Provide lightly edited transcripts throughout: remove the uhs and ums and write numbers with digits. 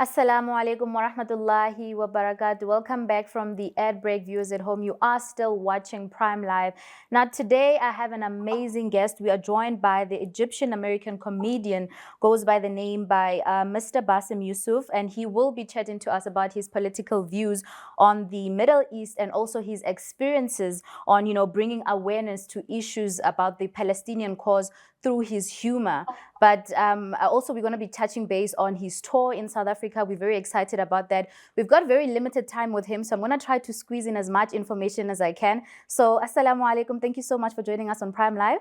Assalamu alaikum wa rahmatullahi wa barakatuh. Welcome back from the ad break, viewers at home. You are still watching Prime Live. Now, today I have an amazing guest. We are joined by the Egyptian American comedian, goes by the name by Mr. Bassem Youssef, and he will be chatting to us about his political views on the Middle East and also his experiences on, bringing awareness to issues about the Palestinian cause through his humor. But also, we're going to be touching base on his tour in South Africa. We're very excited about that. We've got very limited time with him, so I'm going to try to squeeze in as much information as I can. So, assalamu alaikum. Thank you so much for joining us on Prime Live.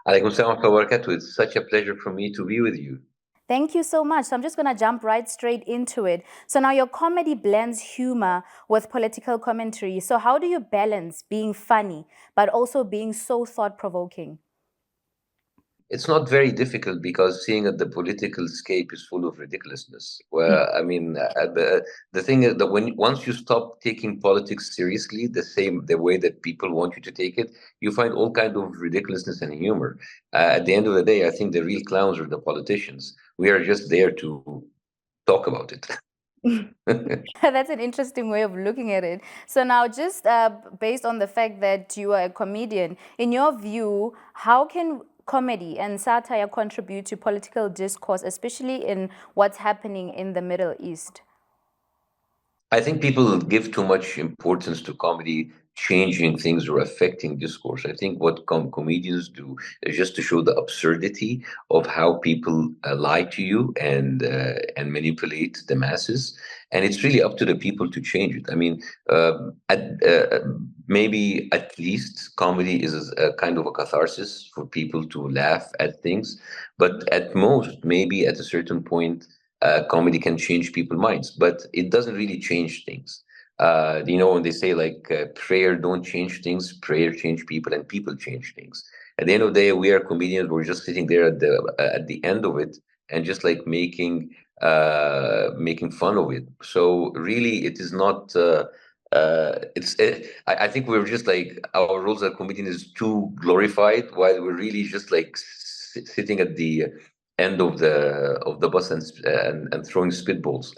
Alaikum salam wa barakatuh. It's such a pleasure for me to be with you. Thank you so much. So I'm just going to jump right straight into it. So now your comedy blends humor with political commentary. So how do you balance being funny, but also being so thought-provoking? It's not very difficult because seeing that the political scape is full of ridiculousness. Well, I mean, the thing is that once you stop taking politics seriously, the way that people want you to take it, you find all kind of ridiculousness and humor. At the end of the day, I think the real clowns are the politicians. We are just there to talk about it. That's an interesting way of looking at it. So now, just based on the fact that you are a comedian, in your view, how can comedy and satire contribute to political discourse, especially in what's happening in the Middle East? I think people give too much importance to comedy changing things or affecting discourse. I think what comedians do is just to show the absurdity of how people lie to you and manipulate the masses, and it's really up to the people to change it. I mean, maybe at least comedy is a kind of a catharsis for people to laugh at things, but at most, maybe at a certain point comedy can change people's minds, but it doesn't really change things. When they say like prayer don't change things, prayer change people, and people change things. At the end of the day, we are comedians. We're just sitting there at the end of it and just like making fun of it. So really, it is not. I think we're just like our roles as comedians is too glorified, while we're really just like sitting at the end of the bus and throwing spitballs.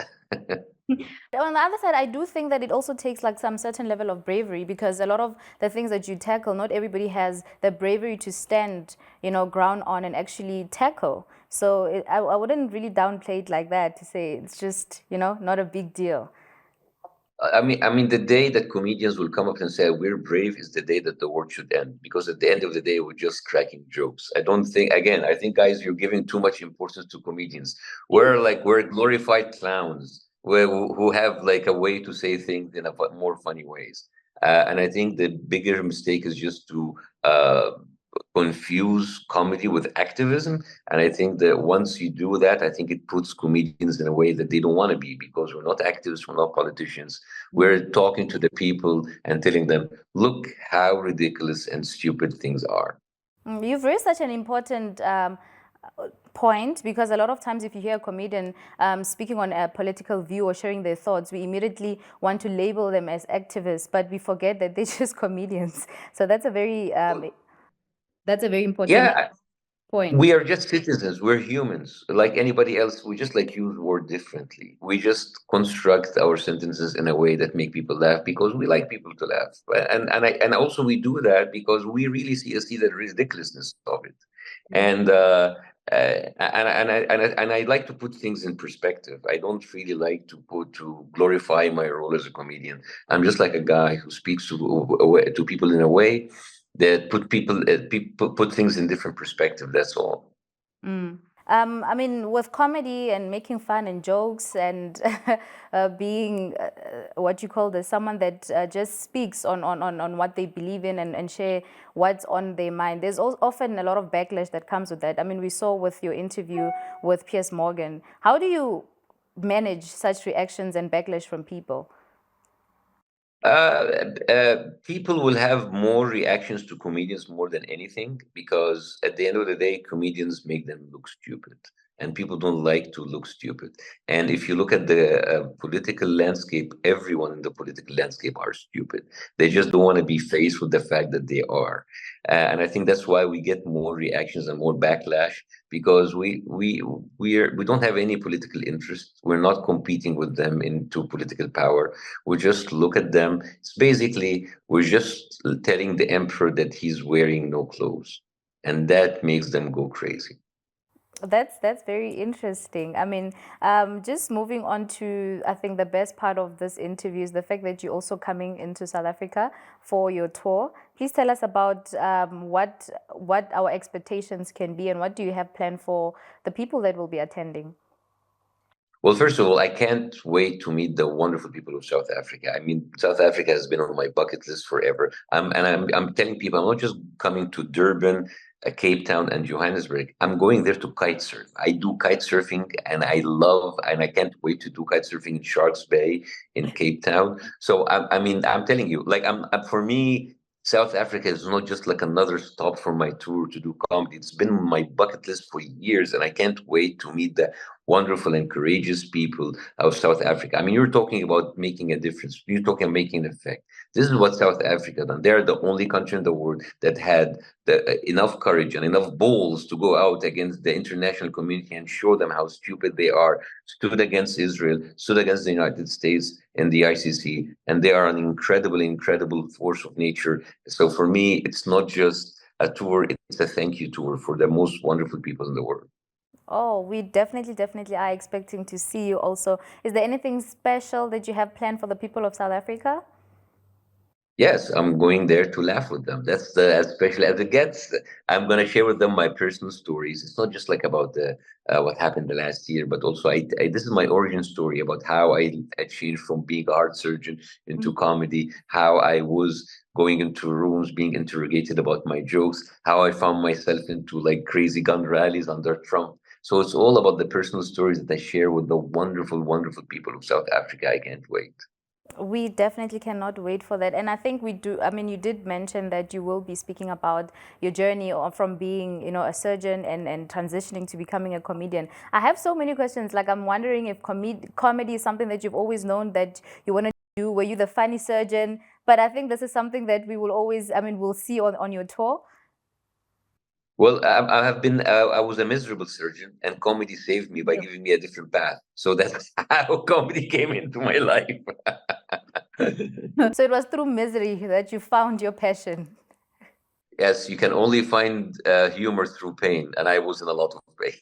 On the other side, I do think that it also takes like some certain level of bravery, because a lot of the things that you tackle, not everybody has the bravery to stand, ground on and actually tackle. So I wouldn't really downplay it like that to say it's just, not a big deal. I mean, the day that comedians will come up and say we're brave is the day that the world should end. Because at the end of the day, we're just cracking jokes. I don't think. Again, I think, guys, you're giving too much importance to comedians. We're glorified clowns who have like a way to say things in a more funny ways. And I think the bigger mistake is just to confuse comedy with activism. And I think that once you do that, I think it puts comedians in a way that they don't want to be, because we're not activists, we're not politicians. We're talking to the people and telling them, look how ridiculous and stupid things are. You've raised such an important point, because a lot of times if you hear a comedian speaking on a political view or sharing their thoughts, we immediately want to label them as activists, but we forget that they're just comedians. So that's a very important Yeah, point. we are just citizens. We're humans like anybody else. We just like use word differently. We just construct our sentences in a way that make people laugh because we like people to laugh. And also we do that because we really see the ridiculousness of it. And I like to put things in perspective. I don't really like to glorify my role as a comedian. I'm just like a guy who speaks to people in a way that put things in different perspective. That's all. I mean, with comedy and making fun and jokes and being what you call this, someone that just speaks on what they believe in and share what's on their mind, there's often a lot of backlash that comes with that. I mean, we saw with your interview with Piers Morgan. How do you manage such reactions and backlash from people? People will have more reactions to comedians more than anything, because at the end of the day, comedians make them look stupid. and people don't like to look stupid. And if you look at the political landscape, everyone in the political landscape are stupid. They just don't want to be faced with the fact that they are. And I think that's why we get more reactions and more backlash, because we don't have any political interest. We're not competing with them into political power. We just look at them. It's basically we're just telling the emperor that he's wearing no clothes, and that makes them go crazy. That's very interesting. I mean, just moving on to, I think the best part of this interview is the fact that you're also coming into South Africa for your tour. Please tell us about what our expectations can be, and what do you have planned for the people that will be attending? Well, first of all, I can't wait to meet the wonderful people of South Africa. I mean, South Africa has been on my bucket list forever. I'm telling people, I'm not just coming to Durban, Cape Town, and Johannesburg. I'm going there to kite surf. I do kite surfing, and and I can't wait to do kite surfing in Sharks Bay in Cape Town. So, I mean, I'm telling you, like, for me, South Africa is not just like another stop for my tour to do comedy. It's been on my bucket list for years, and I can't wait to meet the wonderful and courageous people of South Africa. I mean, you're talking about making a difference. You're talking about making an effect. This is what South Africa done. They're the only country in the world that had enough courage and enough balls to go out against the international community and show them how stupid they are, stood against Israel, stood against the United States and the ICC, and they are an incredible, incredible force of nature. So for me, it's not just a tour, it's a thank you tour for the most wonderful people in the world. Oh, we definitely are expecting to see you also. Is there anything special that you have planned for the people of South Africa? Yes, I'm going there to laugh with them. That's as special as it gets. I'm going to share with them my personal stories. It's not just like about the what happened the last year, but also this is my origin story about how I changed from being a heart surgeon into comedy, how I was going into rooms being interrogated about my jokes, how I found myself into like crazy gun rallies under Trump. So it's all about the personal stories that I share with the wonderful, wonderful people of South Africa. I can't wait. We definitely cannot wait for that. And I think we do. I mean, you did mention that you will be speaking about your journey from being, a surgeon and transitioning to becoming a comedian. I have so many questions. Like, I'm wondering if comedy is something that you've always known that you want to do. Were you the funny surgeon? But I think this is something that we will always, we'll see on your tour. Well, I have been, I was a miserable surgeon, and comedy saved me by giving me a different path. So that's how comedy came into my life. So it was through misery that you found your passion. Yes, you can only find humor through pain, and I was in a lot of pain.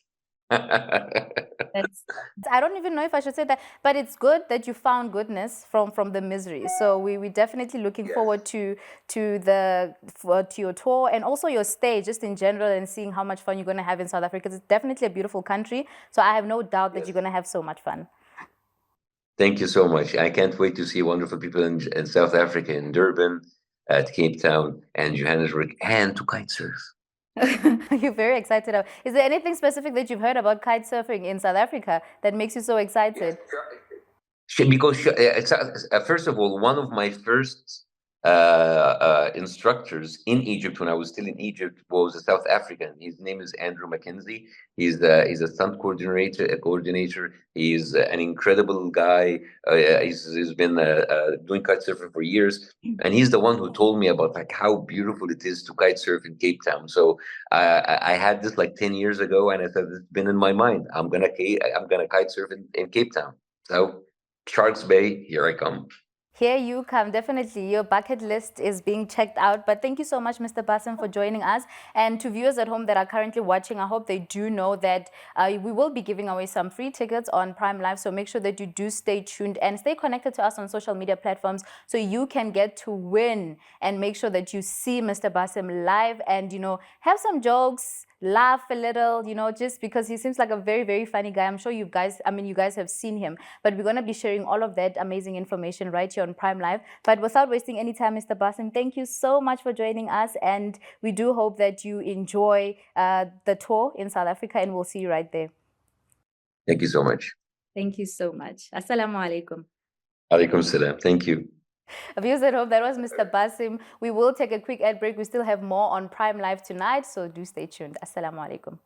That's, I don't even know if I should say that, but it's good that you found goodness from the misery. So we definitely looking forward to to your tour and also your stay just in general, and seeing how much fun you're going to have in South Africa. It's definitely a beautiful country. So I have no doubt that you're going to have so much fun. Thank you so much. I can't wait to see wonderful people in South Africa, in Durban, at Cape Town, and Johannesburg, and to kite surf. You're very excited. Is there anything specific that you've heard about kite surfing in South Africa that makes you so excited? Because first of all, one of my first instructors in Egypt when I was still in Egypt was a South African. His name is Andrew Mackenzie. He's a stunt coordinator. He's an incredible guy. He's been doing kite surfing for years, and he's the one who told me about like how beautiful it is to kite surf in Cape Town. So I had this like 10 years ago, and I said it's been in my mind. I'm gonna kite surf in Cape Town. So Sharks Bay, here I come. Here you come. Definitely, your bucket list is being checked out. But thank you so much, Mr. Bassem, for joining us. And to viewers at home that are currently watching, I hope they do know that we will be giving away some free tickets on Prime Live. So make sure that you do stay tuned and stay connected to us on social media platforms so you can get to win, and make sure that you see Mr. Bassem live and, have some jokes, laugh a little, just because he seems like a very, very funny guy. I'm sure you guys have seen him, but we're going to be sharing all of that amazing information right here on Prime Live. But without wasting any time, Mr. Bassem, thank you so much for joining us, and we do hope that you enjoy the tour in South Africa, and we'll see you right there. Thank you so much. Thank you so much. Assalamu alaikum. Alaikum salam. Thank you. Viewers at home, that was Mr. Bassem. We will take a quick ad break. We still have more on Prime Live tonight, so do stay tuned. Assalamu alaikum.